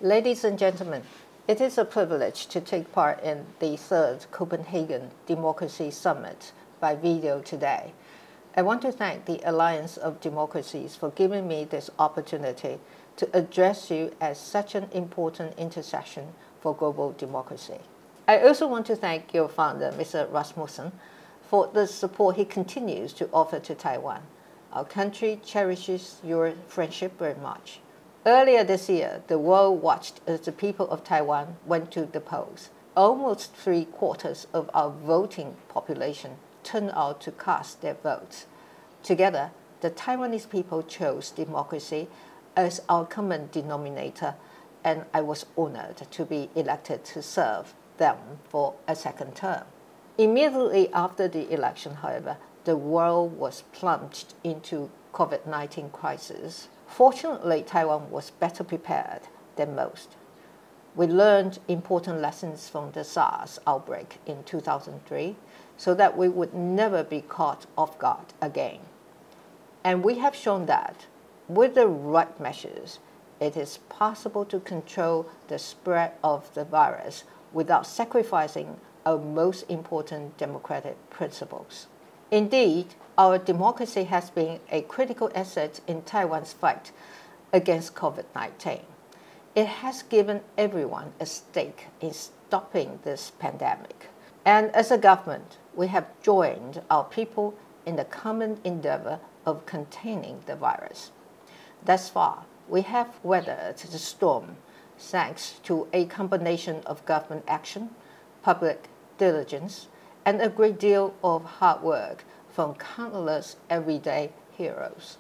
Ladies and gentlemen, it is a privilege to take part in the third Copenhagen Democracy Summit by video today. I want to thank the Alliance of Democracies for giving me this opportunity to address you as such an important intersection for global democracy. I also want to thank your founder, Mr. Rasmussen, for the support he continues to offer to Taiwan. Our country cherishes your friendship very much. Earlier this year, the world watched as the people of Taiwan went to the polls. Almost 3/4 of our voting population turned out to cast their votes. Together, the Taiwanese people chose democracy as our common denominator, and I was honored to be elected to serve them for a second term. Immediately after the election, however, the world was plunged into COVID-19 crisis. Fortunately, Taiwan was better prepared than most. We learned important lessons from the SARS outbreak in 2003 so that we would never be caught off guard again. And we have shown that with the right measures, it is possible to control the spread of the virus without sacrificing our most important democratic principles. Indeed, our democracy has been a critical asset in Taiwan's fight against COVID-19. It has given everyone a stake in stopping this pandemic. And as a government, we have joined our people in the common endeavor of containing the virus. Thus far, we have weathered the storm thanks to a combination of government action, public diligence, and a great deal of hard work from countless everyday heroes.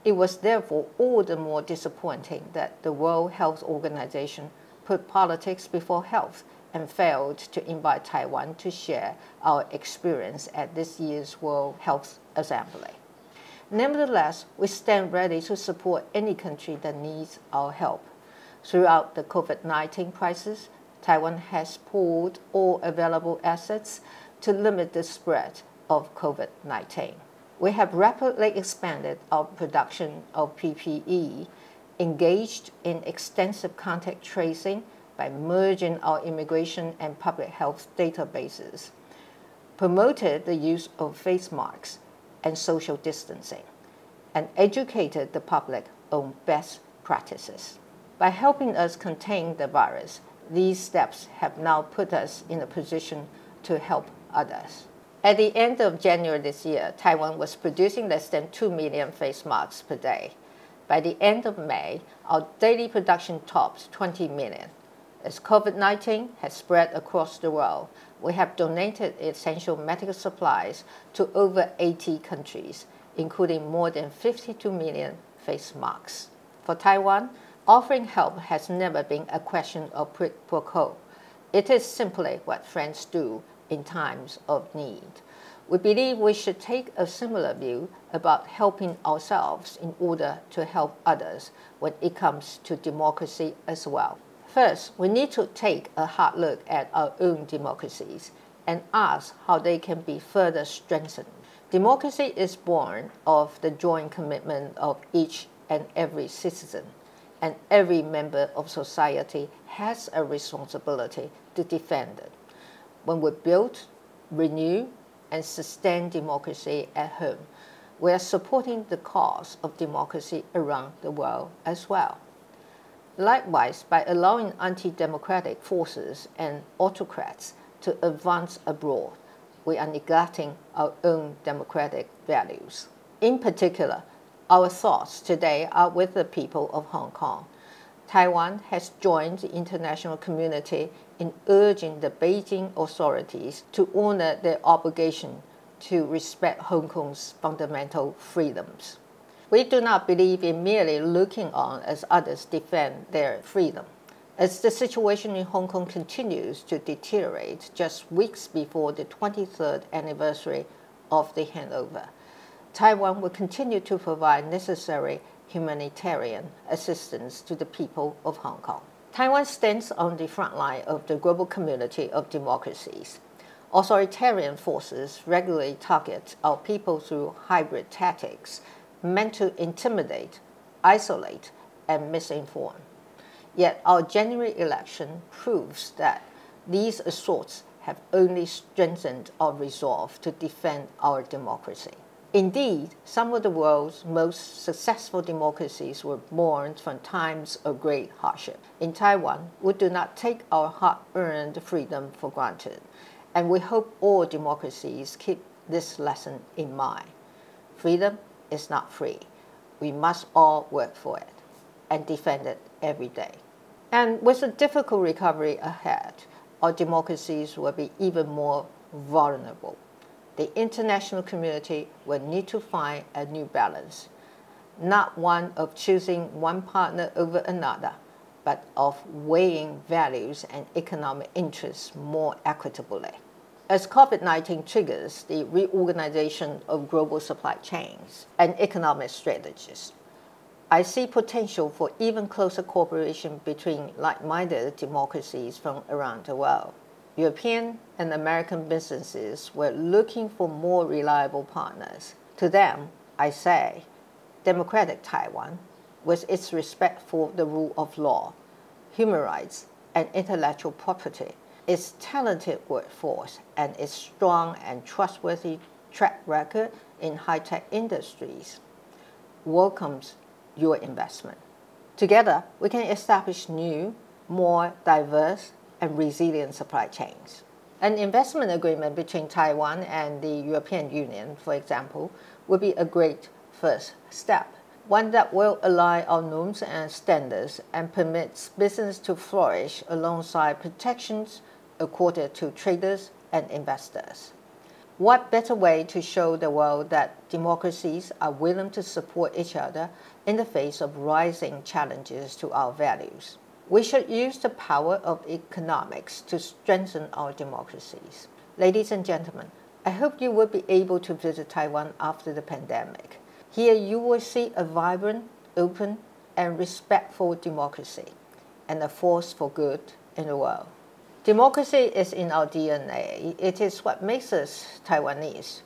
It was therefore all the more disappointing that the World Health Organization put politics before health and failed to invite Taiwan to share our experience at this year's World Health Assembly. Nevertheless, we stand ready to support any country that needs our help. Throughout the COVID-19 crisis, Taiwan has pooled all available assets to limit the spread of COVID-19. We have rapidly expanded our production of PPE, engaged in extensive contact tracing by merging our immigration and public health databases, promoted the use of face masks and social distancing, and educated the public on best practices. By helping us contain the virus, these steps have now put us in a position to help others. At the end of January this year, Taiwan was producing less than 2 million face masks per day. By the end of May, our daily production topped 20 million. As COVID-19 has spread across the world, we have donated essential medical supplies to over 80 countries, including more than 52 million face masks. For Taiwan, offering help has never been a question of quid pro quo. It is simply what friends do in times of need. We believe we should take a similar view about helping ourselves in order to help others when it comes to democracy as well. First, we need to take a hard look at our own democracies and ask how they can be further strengthened. Democracy is born of the joint commitment of each and every citizen, and every member of society has a responsibility to defend it. When we build, renew, and sustain democracy at home, we are supporting the cause of democracy around the world as well. Likewise, by allowing anti-democratic forces and autocrats to advance abroad, we are neglecting our own democratic values. In particular, our thoughts today are with the people of Hong Kong. Taiwan has joined the international community in urging the Beijing authorities to honor their obligation to respect Hong Kong's fundamental freedoms. We do not believe in merely looking on as others defend their freedom. As the situation in Hong Kong continues to deteriorate just weeks before the 23rd anniversary of the handover, Taiwan will continue to provide necessary humanitarian assistance to the people of Hong Kong. Taiwan stands on the front line of the global community of democracies. Authoritarian forces regularly target our people through hybrid tactics meant to intimidate, isolate, and misinform. Yet our January election proves that these assaults have only strengthened our resolve to defend our democracy. Indeed, some of the world's most successful democracies were born from times of great hardship. In Taiwan, we do not take our hard-earned freedom for granted, and we hope all democracies keep this lesson in mind. Freedom is not free. We must all work for it and defend it every day. And with a difficult recovery ahead, our democracies will be even more vulnerable. The international community will need to find a new balance, not one of choosing one partner over another, but of weighing values and economic interests more equitably. As COVID-19 triggers the reorganization of global supply chains and economic strategies, I see potential for even closer cooperation between like-minded democracies from around the world. European and American businesses were looking for more reliable partners. To them, I say, democratic Taiwan, with its respect for the rule of law, human rights, and intellectual property, its talented workforce, and its strong and trustworthy track record in high-tech industries, welcomes your investment. Together, we can establish new, more diverse, and resilient supply chains. An investment agreement between Taiwan and the European Union, for example, would be a great first step, one that will align our norms and standards and permits business to flourish alongside protections accorded to traders and investors. What better way to show the world that democracies are willing to support each other in the face of rising challenges to our values? We should use the power of economics to strengthen our democracies. Ladies and gentlemen, I hope you will be able to visit Taiwan after the pandemic. Here you will see a vibrant, open, and respectful democracy, and a force for good in the world. Democracy is in our DNA. It is what makes us Taiwanese.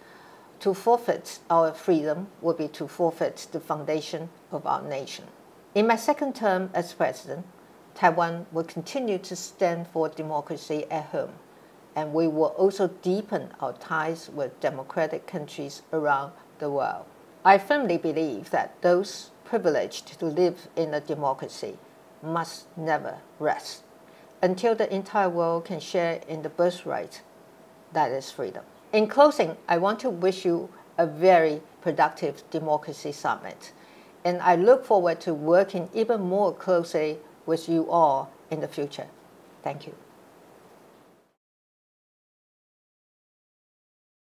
To forfeit our freedom would be to forfeit the foundation of our nation. In my second term as president, Taiwan will continue to stand for democracy at home, and we will also deepen our ties with democratic countries around the world. I firmly believe that those privileged to live in a democracy must never rest until the entire world can share in the birthright that is freedom. In closing, I want to wish you a very productive Democracy Summit, and I look forward to working even more closely with you all in the future. Thank you.